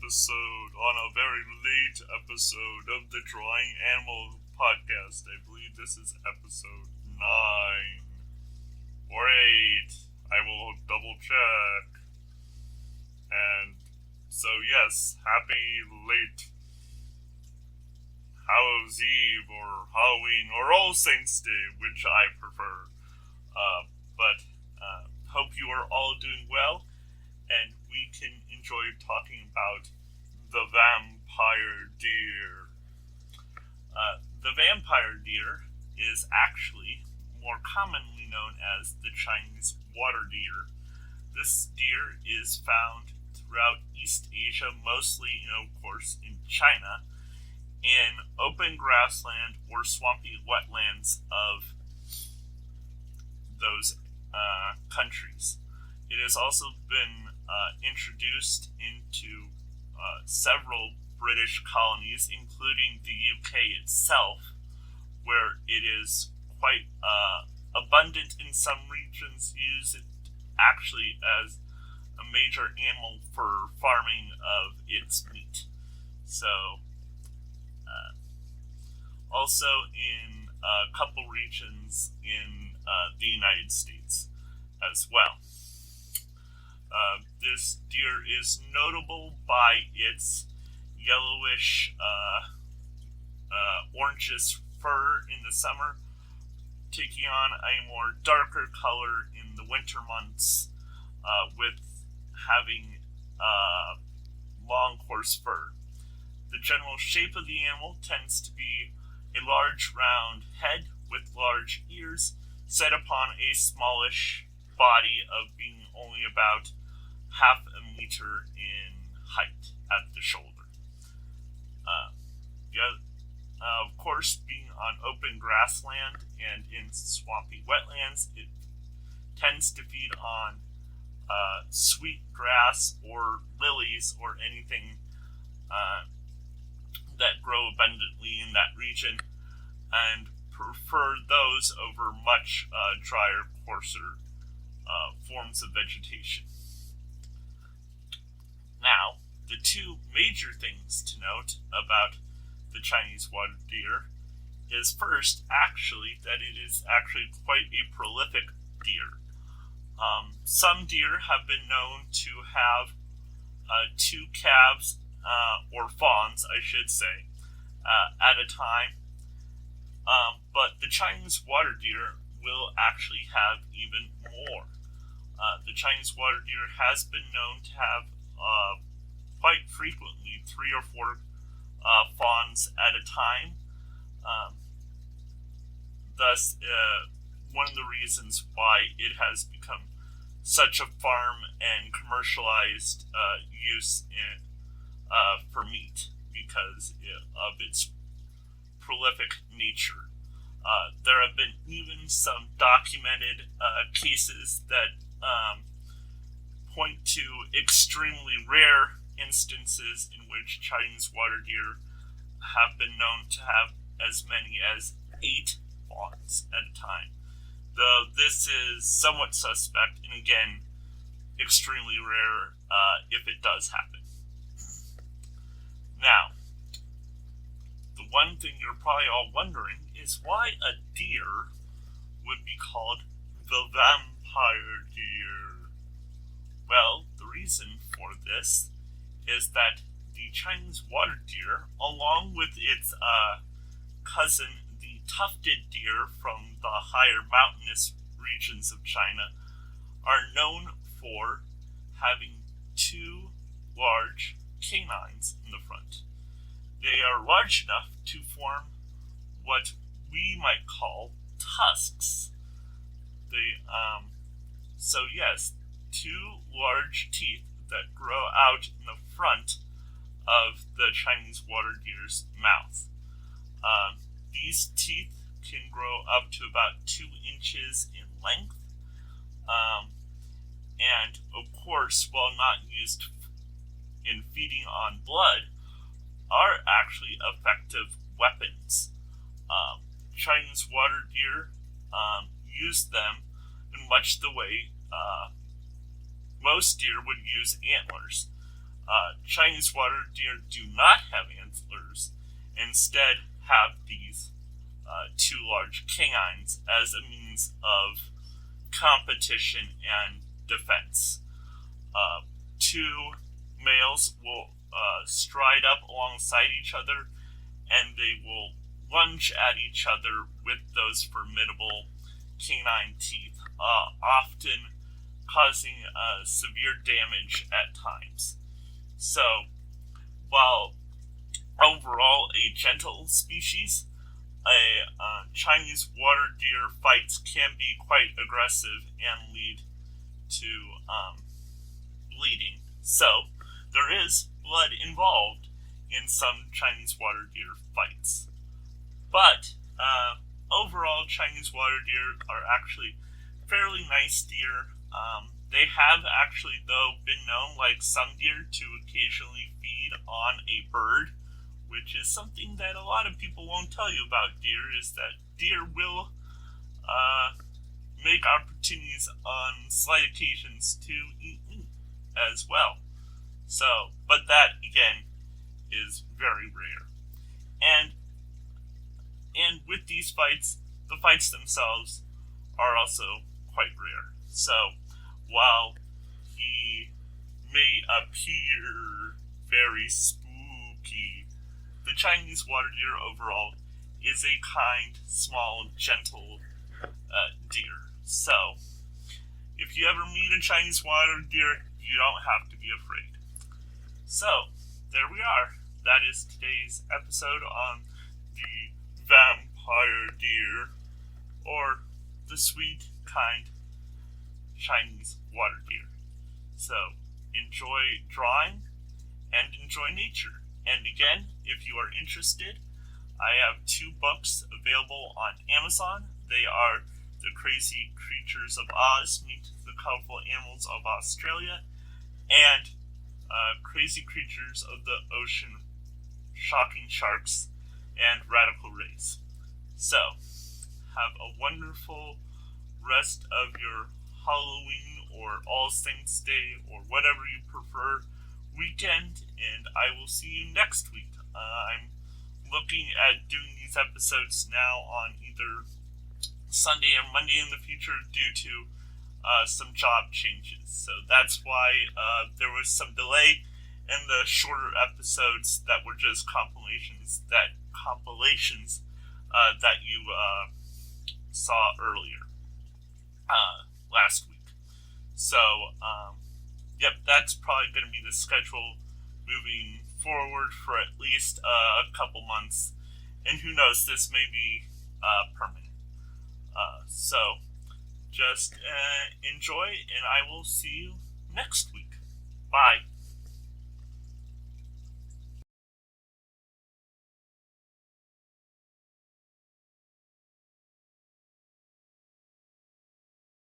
episode, on a very late episode of the Drawing Animal podcast. I believe this is episode 9 or 8. I will double check. And so, yes, happy late Hallows Eve or Halloween or All Saints Day, which I prefer. But hope you are all doing well, and we can enjoy talking about the vampire deer. The vampire deer is actually more commonly known as the Chinese water deer. This deer is found throughout East Asia, mostly, of course, in China, in open grassland or swampy wetlands of those countries. It has also been introduced into several British colonies, including the UK itself, where it is quite abundant in some regions, used actually as a major animal for farming of its meat. So, also in a couple regions in the United States as well. This deer is notable by its yellowish, orangish fur in the summer, taking on a more darker color in the winter months, with having long, coarse fur. The general shape of the animal tends to be a large, round head with large ears, set upon a smallish body of being only about half a meter in height at the shoulder. Of course, being on open grassland and in swampy wetlands, it tends to feed on sweet grass or lilies or anything that grow abundantly in that region, and prefer those over much drier, coarser forms of vegetation. Now, the two major things to note about the Chinese water deer is first, actually, that it is actually quite a prolific deer. Some deer have been known to have two calves, or fawns, I should say, at a time. But the Chinese water deer will actually have even more. The Chinese water deer has been known to have quite frequently 3 or 4 fawns at a time. Thus, one of the reasons why it has become such a farm and commercialized use for meat, because of its prolific nature. There have been even some documented cases that point to extremely rare instances in which Chinese water deer have been known to have as many as 8 fawns at a time. Though this is somewhat suspect, and again, extremely rare if it does happen. Now, the one thing you're probably all wondering is why a deer would be called the vampire deer. Well, the reason for this is that the Chinese water deer, along with its cousin, the tufted deer from the higher mountainous regions of China, are known for having 2 large canines in the front. They are large enough to form what we might call tusks. So yes, 2 large teeth that grow out in the front of the Chinese water deer's mouth. These teeth can grow up to about 2 inches in length, and of course, while not used in feeding on blood, are actually effective weapons. Chinese water deer use them in much the way most deer would use antlers. Chinese water deer do not have antlers, instead have these two large canines as a means of competition and defense. Two males will stride up alongside each other, and they will lunge at each other with those formidable canine teeth, often causing severe damage at times. So, while overall a gentle species, Chinese water deer fights can be quite aggressive and lead to bleeding. So, there is blood involved in some Chinese water deer fights. But, overall, Chinese water deer are actually fairly nice deer. They have actually, though, been known, like some deer, to occasionally feed on a bird, which is something that a lot of people won't tell you about deer, is that deer will make opportunities on slight occasions to eat meat as well. So, but that, again, is very rare. And with these fights, the fights themselves are also quite rare. So, while he may appear very spooky, the Chinese water deer overall is a kind, small, gentle deer. So, if you ever meet a Chinese water deer, you don't have to be afraid. So, there we are. That is today's episode on the vampire deer, or the sweet, kind Chinese water deer. So, enjoy drawing and enjoy nature. And again, if you are interested, I have 2 books available on Amazon. They are The Crazy Creatures of Oz Meet the Colorful Animals of Australia, and Crazy Creatures of the Ocean, Shocking Sharks, and Radical Rays. So, have a wonderful rest of your Halloween or All Saints Day or whatever you prefer weekend, and I will see you next week. I'm looking at doing these episodes now on either Sunday and Monday in the future due to some job changes. So that's why there was some delay in the shorter episodes that were just compilations that you saw earlier last week. So, yep, that's probably going to be the schedule moving forward for at least a couple months. And who knows, this may be permanent. So, just enjoy, and I will see you next week. Bye.